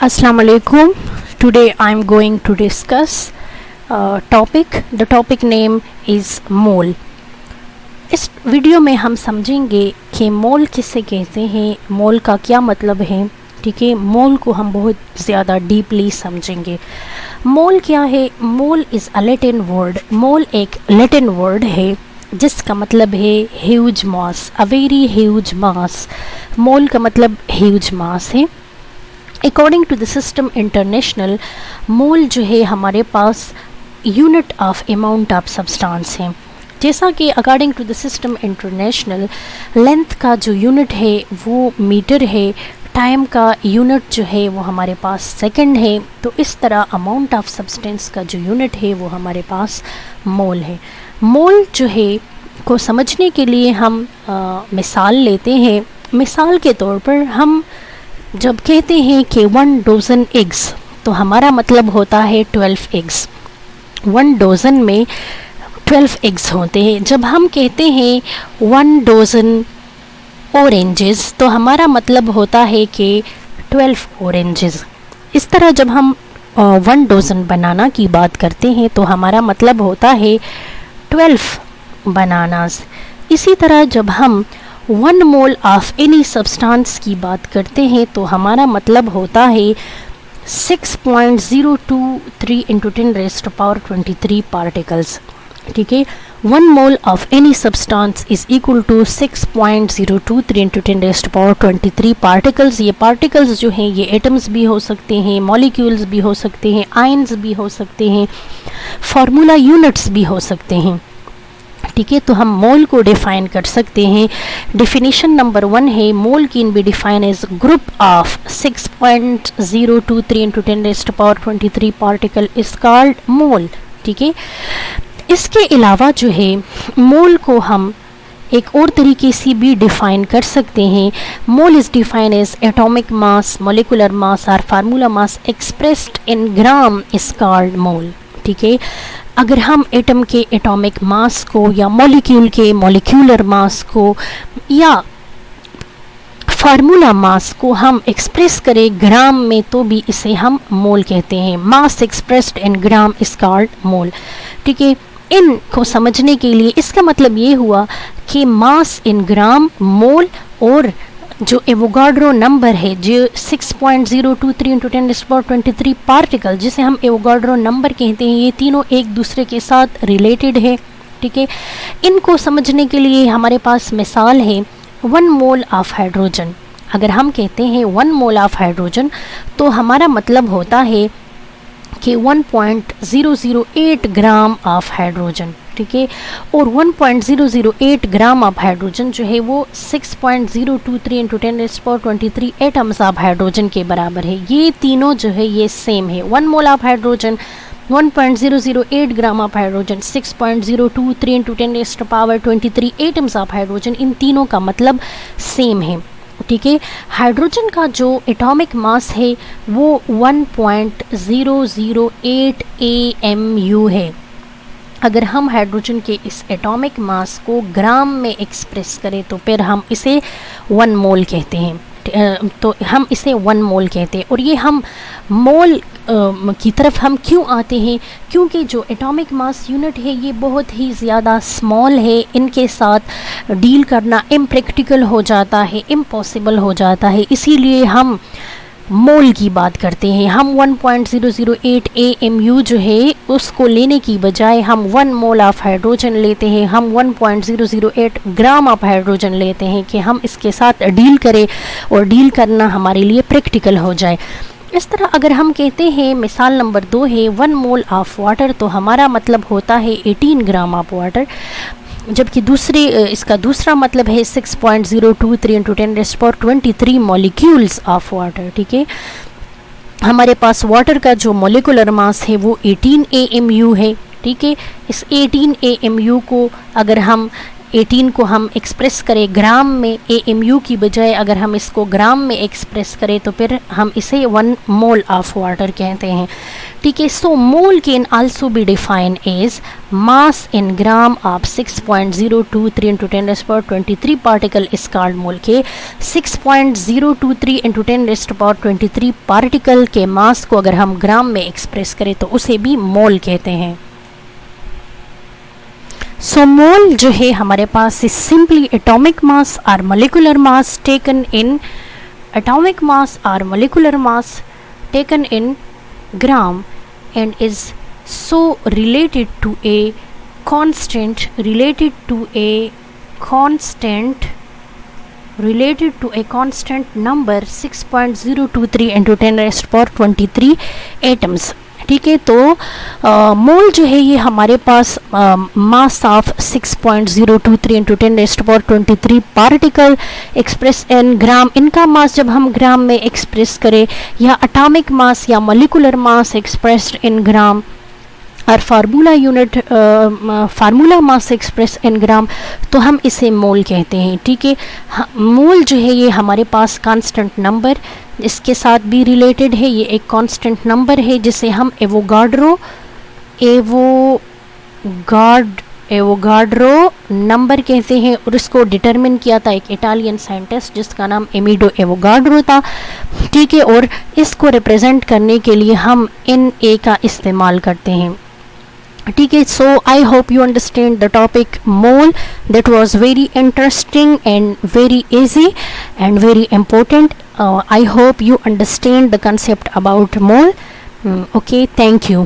Assalamu alaikum. Today I am going to discuss topic. The topic name is मोल. इस video में हम समझेंगे कि मोल किसे कहते हैं, मोल का क्या मतलब है. ठीक है, मोल को हम बहुत ज़्यादा डीपली समझेंगे. मोल क्या है? Mole is a Latin word. Mole एक लैटिन वर्ड है जिसका मतलब है huge mass, a very huge mass. Mole का मतलब ह्यूज मास है. According to the system international, mole जो है हमारे पास unit of amount of substance है. जैसा कि according to the system international, length का जो यूनिट है वो मीटर है, टाइम का यूनिट जो है वो हमारे पास सेकंड है. तो इस तरह अमाउंट ऑफ सब्सटेंस का जो यूनिट है वो हमारे पास मोल है. मोल जो है को समझने के लिए हम मिसाल लेते हैं. मिसाल के तौर पर हम जब कहते हैं कि 1 डज़न एग्स, तो हमारा मतलब होता है 12 एग्स. 1 डज़न में 12 एग्स होते हैं. जब हम कहते हैं 1 डज़न ऑरेंजेस, तो हमारा मतलब होता है कि 12 ऑरेंजेस. इस तरह जब हम 1 डज़न बनाना की बात करते हैं तो हमारा मतलब होता है 12 बनानास. इसी तरह जब हम 1 मोल ऑफ एनी सब्सटेंस की बात करते हैं तो हमारा मतलब होता है 6.023 इंटू 10⁻23 पार्टिकल्स. ठीक है, 1 mole of any substance is equal to 6.023 into 10⁻23 particles. ये पार्टिकल्स जो हैं ये एटम्स भी हो सकते हैं, मॉलिक्यूल्स भी हो सकते हैं, आयन्स भी हो सकते हैं, फार्मूला यूनिट्स भी हो सकते हैं. ठीक है, तो हम मोल को डिफाइन कर सकते हैं. डेफिनेशन नंबर 1 है, mole can be define as group of 6.023 into 10⁻23 particle is called mole. ठीक है, इसके अलावा जो है मोल को हम एक और तरीके से भी डिफाइन कर सकते हैं. Mole is define as atomic mass, molecular mass और formula mass expressed in gram is called mole. ठीक है, अगर हम एटम के एटॉमिक मास को या मॉलिक्यूल के मॉलिक्यूलर मास को या फार्मूला मास को हम एक्सप्रेस करें ग्राम में तो भी इसे हम मोल कहते हैं. Mass expressed in gram is called mole. ठीक है, इनको समझने के लिए इसका मतलब ये हुआ कि मास इन ग्राम, मोल और जो एवोगाड्रो नंबर है जो 6.023 इंटू 10⁻23 पार्टिकल जिसे हम एवोगाड्रो नंबर कहते हैं, ये तीनों एक दूसरे के साथ रिलेटेड है. ठीक है, इनको समझने के लिए हमारे पास मिसाल है 1 मोल ऑफ हाइड्रोजन. अगर हम कहते हैं 1 मोल ऑफ हाइड्रोजन तो हमारा मतलब होता है कि 1.008 ग्राम ऑफ हाइड्रोजन. ठीक है, और 1.008 ग्राम ऑफ हाइड्रोजन जो है वो 6.023 इंटू 10⁻23 एटम्स ऑफ हाइड्रोजन के बराबर है. ये तीनों जो है ये सेम है. 1 mole of hydrogen, 1.008 gram of hydrogen, 6.023 into 10⁻23 atoms of hydrogen, इन तीनों का मतलब सेम है. ठीक है, हाइड्रोजन का जो एटॉमिक मास है वो 1.008 AMU है. अगर हम हाइड्रोजन के इस एटॉमिक मास को ग्राम में एक्सप्रेस करें तो फिर हम इसे 1 मोल कहते हैं. तो हम इसे 1 मोल कहते हैं. और ये हम मोल की तरफ हम क्यों आते हैं? क्योंकि जो एटॉमिक मास यूनिट है ये बहुत ही ज़्यादा स्मॉल है. इनके साथ डील करना इम्प्रैक्टिकल हो जाता है, इम्पॉसिबल हो जाता है. इसीलिए हम मोल की बात करते हैं. हम 1.008 AMU जो है उसको लेने की बजाय हम 1 मोल ऑफ हाइड्रोजन लेते हैं. हम 1.008 ग्राम ऑफ हाइड्रोजन लेते हैं कि हम इसके साथ डील करें और डील करना हमारे लिए प्रैक्टिकल हो जाए. इस तरह अगर हम कहते हैं मिसाल नंबर 2 है 1 मोल ऑफ वाटर, तो हमारा मतलब होता है 18 ग्राम ऑफ वाटर. जबकि इसका दूसरा मतलब है 6.023 इंटू 10⁻23 मॉलिक्यूल्स ऑफ वाटर. ठीक है, हमारे पास वाटर का जो मॉलिकुलर मास है वो 18 AMU है. ठीक है, इस 18 AMU को अगर हम 18 को हम एक्सप्रेस करें ग्राम में AMU की बजाय अगर हम इसको ग्राम में एक्सप्रेस करें तो फिर हम इसे 1 मोल ऑफ वाटर कहते हैं। ठीक है, so mole can also be define as mass in gram of 6.023 into 10 raised to power 23 particle is called mole के 6.023 into 10 raised to power 23 particle के मास को अगर हम ग्राम में एक्सप्रेस करें तो उसे भी मोल कहते हैं। सो मोल जो है हमारे पास इज सिंपली एटॉमिक मास और molecular mass taken in atomic mass or molecular mass taken in gram and is so related to a constant number 6.023 into 10 raised to power 23 atoms। ठीक है, तो मोल जो है ये हमारे पास mass of 6.023 into 10 raised to power 23 particle express in gram. इनका mass जब हम ग्राम में एक्सप्रेस करें या एटॉमिक मास या मोलिकुलर मास एक्सप्रेस्ड इन ग्राम और फार्मूला मास एक्सप्रेस इन ग्राम तो हम इसे मोल कहते हैं। ठीक है, मोल जो है ये हमारे पास कांस्टेंट नंबर इसके साथ भी रिलेटेड है। ये एक कांस्टेंट नंबर है जिसे हम एवोगाड्रो नंबर कहते हैं और इसको डिटरमिन किया था एक इटालियन साइंटिस्ट जिसका नाम एमिडो एवोगाड्रो था। ठीक है, और इसको रिप्रेजेंट करने के लिए हम Na का इस्तेमाल करते हैं। ठीक है, so I hope you understand the topic mole. That was very interesting and very easy and very important. I hope you understand the concept about mole. Okay, thank you.